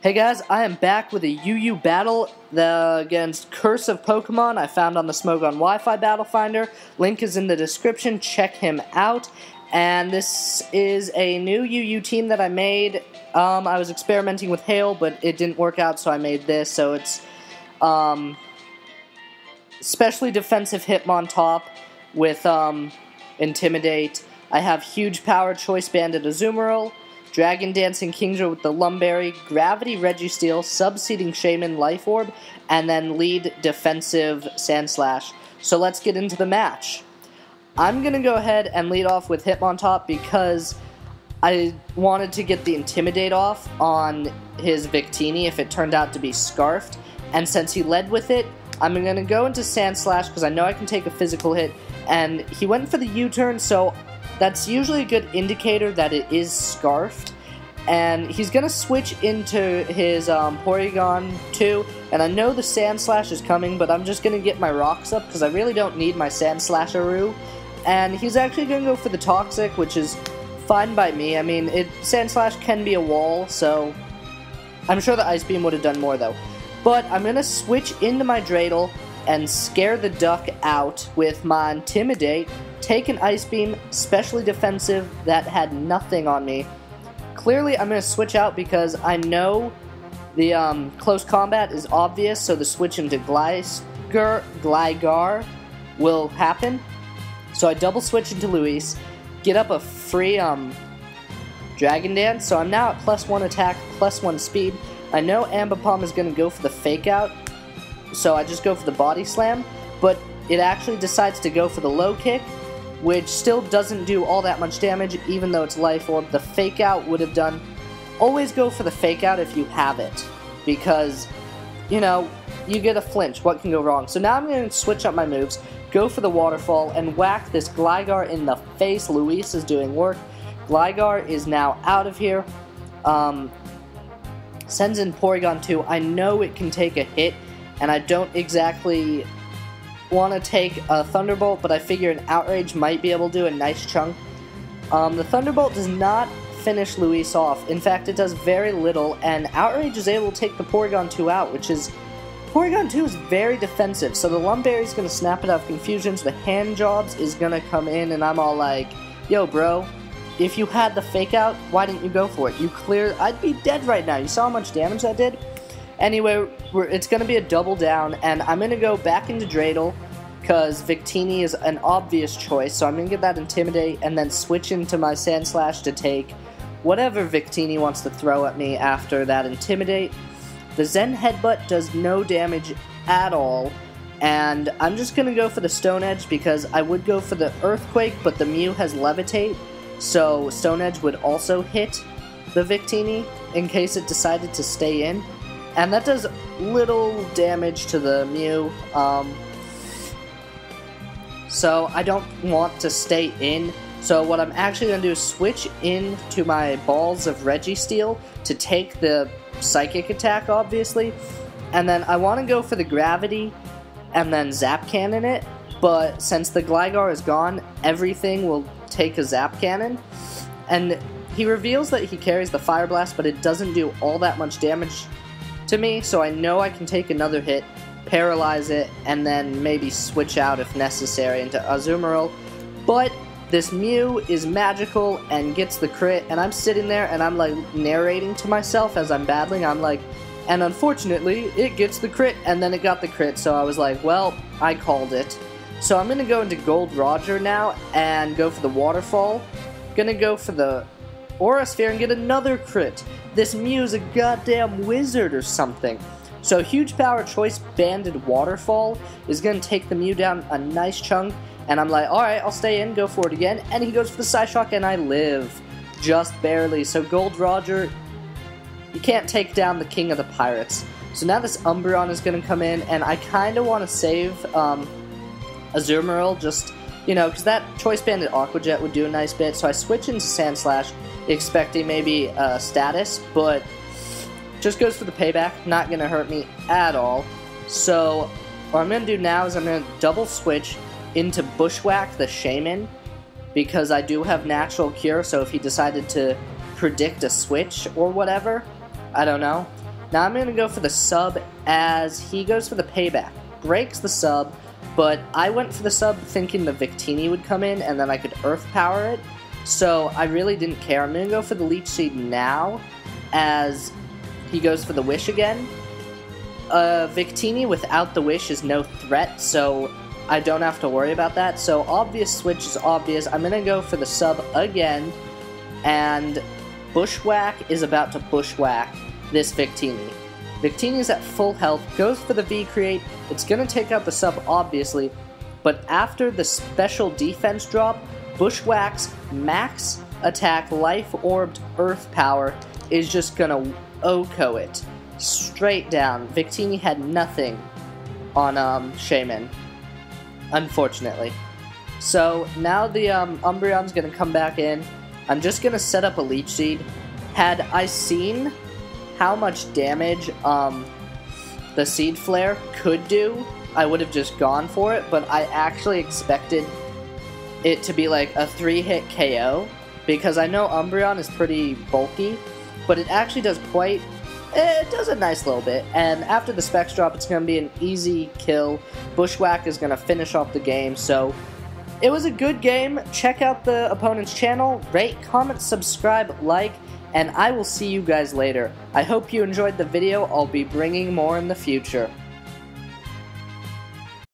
Hey guys, I am back with a UU battle against Curse of Pokemon I found on the Smogon Wi-Fi Battle Finder. Link is in the description, check him out. And this is a new UU team that I made. I was experimenting with Hail, but it didn't work out, so I made this. So it's especially defensive Hitmon top with Intimidate. I have huge power Choice Banded Azumarill, Dragon Dancing Kingdra with the Lumberry, Gravity Registeel, Subseeding Shaman Life Orb, and then lead defensive Sandslash. So let's get into the match. I'm going to go ahead and lead off with Hitmontop because I wanted to get the Intimidate off on his Victini if it turned out to be Scarfed, and since he led with it, I'm going to go into Sandslash because I know I can take a physical hit, and he went for the U-turn, so that's usually a good indicator that it is Scarfed. And he's going to switch into his Porygon 2. And I know the Sandslash is coming, but I'm just going to get my rocks up because I really don't need my Sandslasheroo. And he's actually going to go for the Toxic, which is fine by me. I mean, Sandslash can be a wall, so I'm sure the Ice Beam would have done more, though. But I'm going to switch into my Dreidel and scare the Duck out with my Intimidate. Take an Ice Beam, specially defensive, that had nothing on me. Clearly, I'm going to switch out because I know the close combat is obvious, so the switch into Gligar will happen. So I double switch into Luis, get up a free Dragon Dance, so I'm now at +1 attack, +1 speed. I know Ambipom is going to go for the Fake Out, so I just go for the Body Slam, but it actually decides to go for the Low Kick, which still doesn't do all that much damage, even though it's Life Orb. The Fake Out would have done. Always go for the Fake Out if you have it, because, you know, you get a flinch. What can go wrong? So now I'm going to switch up my moves, go for the Waterfall, and whack this Gligar in the face. Luis is doing work. Gligar is now out of here. Sends in Porygon 2. I know it can take a hit, and I don't exactly want to take a Thunderbolt, but I figure an Outrage might be able to do a nice chunk. The Thunderbolt does not finish Luis off. In fact, it does very little, and Outrage is able to take the Porygon 2 out, which is... Porygon 2 is very defensive, so the Lumberry is going to snap it out of Confusions, the Hand Jobs is going to come in, and I'm all like, yo, bro, if you had the Fake Out, why didn't you go for it? I'd be dead right now. You saw how much damage that did? Anyway, it's going to be a double down, and I'm going to go back into Dreidel, because Victini is an obvious choice, so I'm going to get that Intimidate, and then switch into my Sandslash to take whatever Victini wants to throw at me after that Intimidate. The Zen Headbutt does no damage at all, and I'm just going to go for the Stone Edge, because I would go for the Earthquake, but the Mew has Levitate, so Stone Edge would also hit the Victini in case it decided to stay in. And that does little damage to the Mew, so I don't want to stay in. So what I'm actually going to do is switch into my Balls of Registeel to take the Psychic attack, obviously. And then I want to go for the Gravity and then Zap Cannon it, but since the Gligar is gone, everything will take a Zap Cannon. And he reveals that he carries the Fire Blast, but it doesn't do all that much damage to me, so I know I can take another hit, paralyze it, and then maybe switch out if necessary into Azumarill. But this Mew is magical and gets the crit, and I'm sitting there and I'm like narrating to myself as I'm battling. I'm like, and unfortunately it gets the crit, and then it got the crit, so I was like, well, I called it. So I'm gonna go into Gold Roger now and go for the Waterfall. Gonna go for the Aura Sphere and get another crit. This Mew is a goddamn wizard or something. So huge power Choice Banded Waterfall is going to take the Mew down a nice chunk. And I'm like, alright, I'll stay in, go for it again. And he goes for the Psyshock and I live. Just barely. So Gold Roger, you can't take down the King of the Pirates. So now this Umbreon is going to come in. And I kind of want to save Azumarill just... You know, because that Choice Banded Aqua Jet would do a nice bit, so I switch into Sandslash, expecting maybe a status, but just goes for the payback, not going to hurt me at all. So, what I'm going to do now is I'm going to double switch into Bushwhack the Shaman, because I do have Natural Cure, so if he decided to predict a switch or whatever, I don't know. Now I'm going to go for the sub as he goes for the payback. Breaks the sub, but I went for the sub thinking the Victini would come in and then I could Earth Power it. So I really didn't care. I'm going to go for the Leech Seed now as he goes for the Wish again. Victini without the Wish is no threat, so I don't have to worry about that. So obvious switch is obvious. I'm going to go for the sub again, and Bushwhack is about to Bushwhack this Victini. Victini's at full health, goes for the V-Create. It's going to take out the sub, obviously, but after the special defense drop, Bushwhack's max attack life-orbed Earth Power is just going to OHKO it. Straight down. Victini had nothing on Shaman, unfortunately. So now the Umbreon's going to come back in. I'm just going to set up a Leech Seed. Had I seen how much damage the Seed Flare could do, I would have just gone for it, but I actually expected it to be like a 3-hit KO, because I know Umbreon is pretty bulky, but it actually does it does a nice little bit, and after the Specs drop, it's going to be an easy kill. Bushwhack is going to finish off the game, so it was a good game. Check out the opponent's channel, rate, comment, subscribe, like, and I will see you guys later. I hope you enjoyed the video. I'll be bringing more in the future.